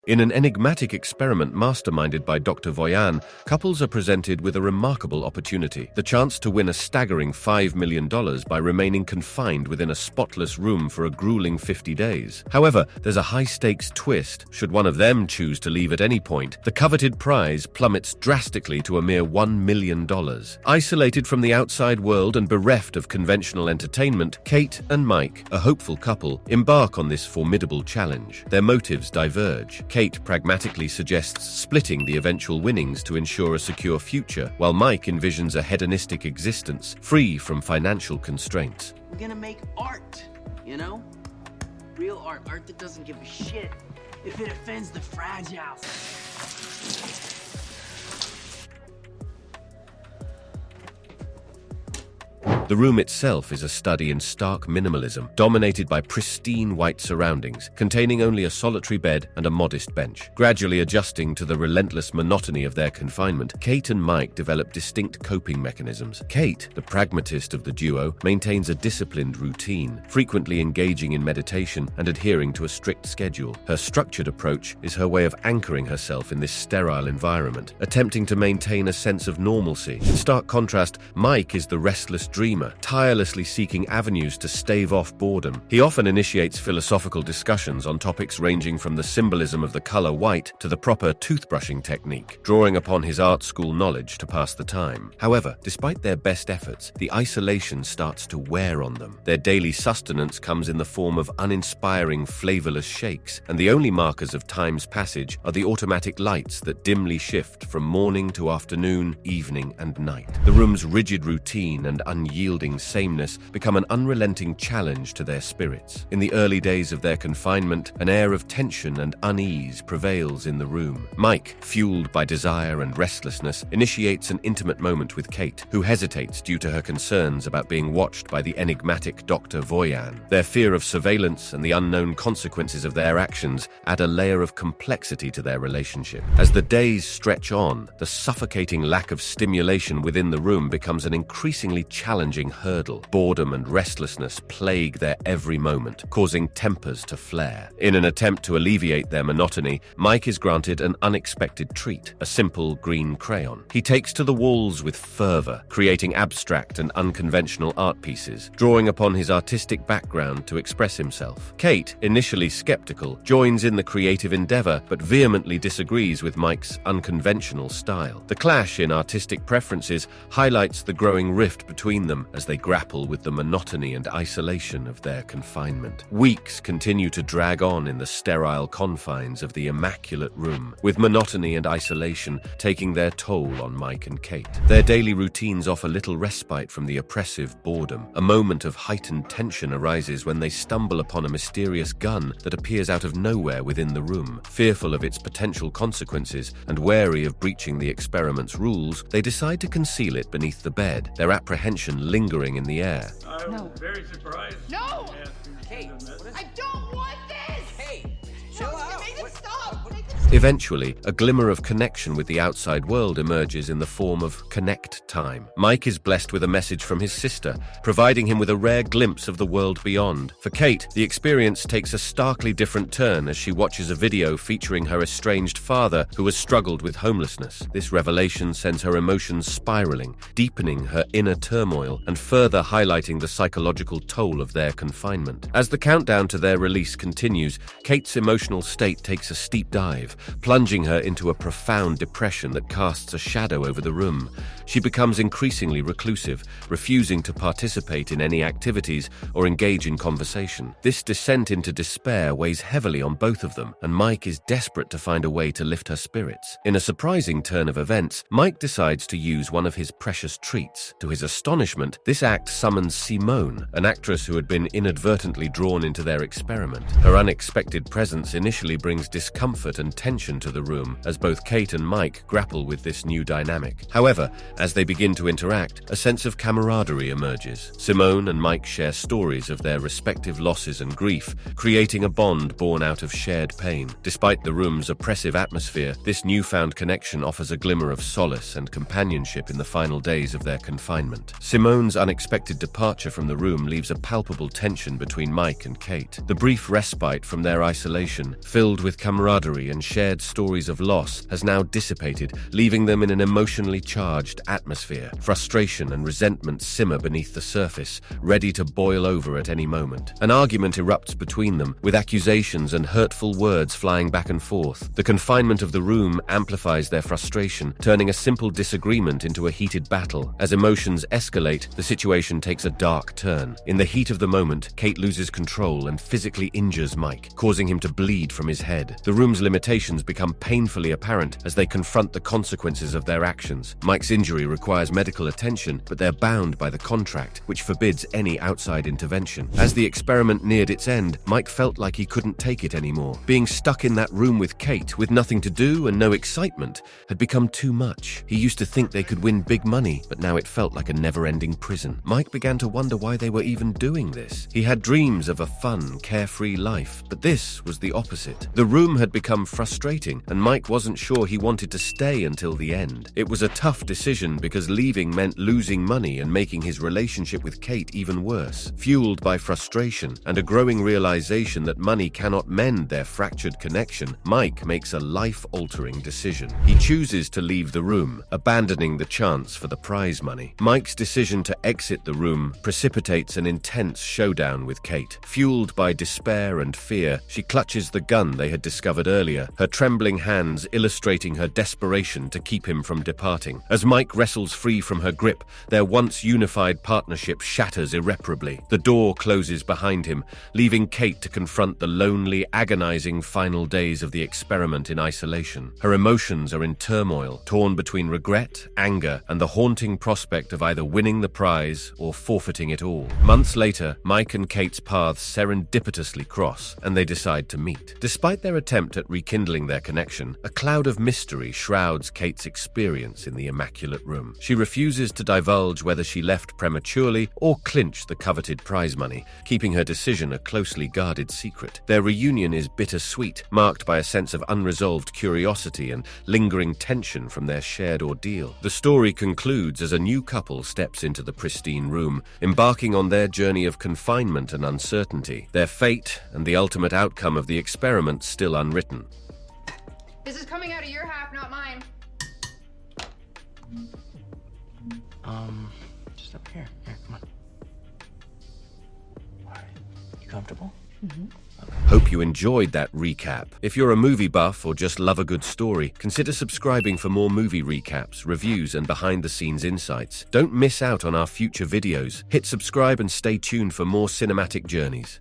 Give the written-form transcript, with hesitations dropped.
In an enigmatic experiment masterminded by Dr. Voyan, couples are presented with a remarkable opportunity, the chance to win a staggering $5 million by remaining confined within a spotless room for a grueling 50 days. However, there's a high-stakes twist. Should one of them choose to leave at any point, the coveted prize plummets drastically to a mere $1 million. Isolated from the outside world and bereft of conventional entertainment, Kate and Mike, a hopeful couple, embark on this formidable challenge. Their motives diverge. Kate pragmatically suggests splitting the eventual winnings to ensure a secure future, while Mike envisions a hedonistic existence, free from financial constraints. We're gonna make art, you know? Real art that doesn't give a shit if it offends the fragile. The room itself is a study in stark minimalism, dominated by pristine white surroundings, containing only a solitary bed and a modest bench. Gradually adjusting to the relentless monotony of their confinement, Kate and Mike develop distinct coping mechanisms. Kate, the pragmatist of the duo, maintains a disciplined routine, frequently engaging in meditation and adhering to a strict schedule. Her structured approach is her way of anchoring herself in this sterile environment, attempting to maintain a sense of normalcy. In stark contrast, Mike is the restless dreamer, tirelessly seeking avenues to stave off boredom. He often initiates philosophical discussions on topics ranging from the symbolism of the color white to the proper toothbrushing technique, drawing upon his art school knowledge to pass the time. However, despite their best efforts, the isolation starts to wear on them. Their daily sustenance comes in the form of uninspiring, flavorless shakes, and the only markers of time's passage are the automatic lights that dimly shift from morning to afternoon, evening, and night. The room's rigid routine and unyielding sameness become an unrelenting challenge to their spirits. In the early days of their confinement, an air of tension and unease prevails in the room. Mike, fueled by desire and restlessness, initiates an intimate moment with Kate, who hesitates due to her concerns about being watched by the enigmatic Dr. Voyan. Their fear of surveillance and the unknown consequences of their actions add a layer of complexity to their relationship. As the days stretch on, the suffocating lack of stimulation within the room becomes an increasingly challenging hurdle. Boredom and restlessness plague their every moment, causing tempers to flare. In an attempt to alleviate their monotony, Mike is granted an unexpected treat, a simple green crayon. He takes to the walls with fervor, creating abstract and unconventional art pieces, drawing upon his artistic background to express himself. Kate, initially skeptical, joins in the creative endeavor, but vehemently disagrees with Mike's unconventional style. The clash in artistic preferences highlights the growing rift between them as they grapple with the monotony and isolation of their confinement. Weeks continue to drag on in the sterile confines of the immaculate room, with monotony and isolation taking their toll on Mike and Kate. Their daily routines offer little respite from the oppressive boredom. A moment of heightened tension arises when they stumble upon a mysterious gun that appears out of nowhere within the room. Fearful of its potential consequences and wary of breaching the experiment's rules, they decide to conceal it beneath the bed, their apprehension lingering in the air. I'm very surprised. No! Hey, I don't want this! hey, chill out. Make it stop! Eventually, a glimmer of connection with the outside world emerges in the form of connect time. Mike is blessed with a message from his sister, providing him with a rare glimpse of the world beyond. For Kate, the experience takes a starkly different turn as she watches a video featuring her estranged father who has struggled with homelessness. This revelation sends her emotions spiraling, deepening her inner turmoil and further highlighting the psychological toll of their confinement. As the countdown to their release continues, Kate's emotional state takes a steep dive, plunging her into a profound depression that casts a shadow over the room. She becomes increasingly reclusive, refusing to participate in any activities or engage in conversation. This descent into despair weighs heavily on both of them, and Mike is desperate to find a way to lift her spirits. In a surprising turn of events, Mike decides to use one of his precious treats. To his astonishment, this act summons Simone, an actress who had been inadvertently drawn into their experiment. Her unexpected presence initially brings discomfort and tension to the room as both Kate and Mike grapple with this new dynamic. However, as they begin to interact, a sense of camaraderie emerges. Simone and Mike share stories of their respective losses and grief, creating a bond born out of shared pain. Despite the room's oppressive atmosphere, this newfound connection offers a glimmer of solace and companionship in the final days of their confinement. Simone's unexpected departure from the room leaves a palpable tension between Mike and Kate. The brief respite from their isolation, filled with camaraderie and shared shared stories of loss has now dissipated, leaving them in an emotionally charged atmosphere. Frustration and resentment simmer beneath the surface, ready to boil over at any moment. An argument erupts between them, with accusations and hurtful words flying back and forth. The confinement of the room amplifies their frustration, turning a simple disagreement into a heated battle. As emotions escalate, the situation takes a dark turn. In the heat of the moment, Kate loses control and physically injures Mike, causing him to bleed from his head. The room's limitations become painfully apparent as they confront the consequences of their actions. Mike's injury requires medical attention, but they're bound by the contract, which forbids any outside intervention. As the experiment neared its end, Mike felt like he couldn't take it anymore. Being stuck in that room with Kate, with nothing to do and no excitement, had become too much. He used to think they could win big money, but now it felt like a never-ending prison. Mike began to wonder why they were even doing this. He had dreams of a fun, carefree life, but this was the opposite. The room had become frustrating, and Mike wasn't sure he wanted to stay until the end. It was a tough decision because leaving meant losing money and making his relationship with Kate even worse. Fueled by frustration and a growing realization that money cannot mend their fractured connection, Mike makes a life-altering decision. He chooses to leave the room, abandoning the chance for the prize money. Mike's decision to exit the room precipitates an intense showdown with Kate. Fueled by despair and fear, she clutches the gun they had discovered earlier, her trembling hands illustrating her desperation to keep him from departing. As Mike wrestles free from her grip, their once unified partnership shatters irreparably. The door closes behind him, leaving Kate to confront the lonely, agonizing final days of the experiment in isolation. Her emotions are in turmoil, torn between regret, anger, and the haunting prospect of either winning the prize or forfeiting it all. Months later, Mike and Kate's paths serendipitously cross, and they decide to meet. Despite their attempt at rekindling their connection, a cloud of mystery shrouds Kate's experience in the immaculate room. She refuses to divulge whether she left prematurely or clinched the coveted prize money, keeping her decision a closely guarded secret. Their reunion is bittersweet, marked by a sense of unresolved curiosity and lingering tension from their shared ordeal. The story concludes as a new couple steps into the pristine room, embarking on their journey of confinement and uncertainty, their fate and the ultimate outcome of the experiment still unwritten. This is coming out of your half, not mine. Just up here. Here, come on. All right. You comfortable? Hope you enjoyed that recap. If you're a movie buff or just love a good story, consider subscribing for more movie recaps, reviews, and behind-the-scenes insights. Don't miss out on our future videos. Hit subscribe and stay tuned for more cinematic journeys.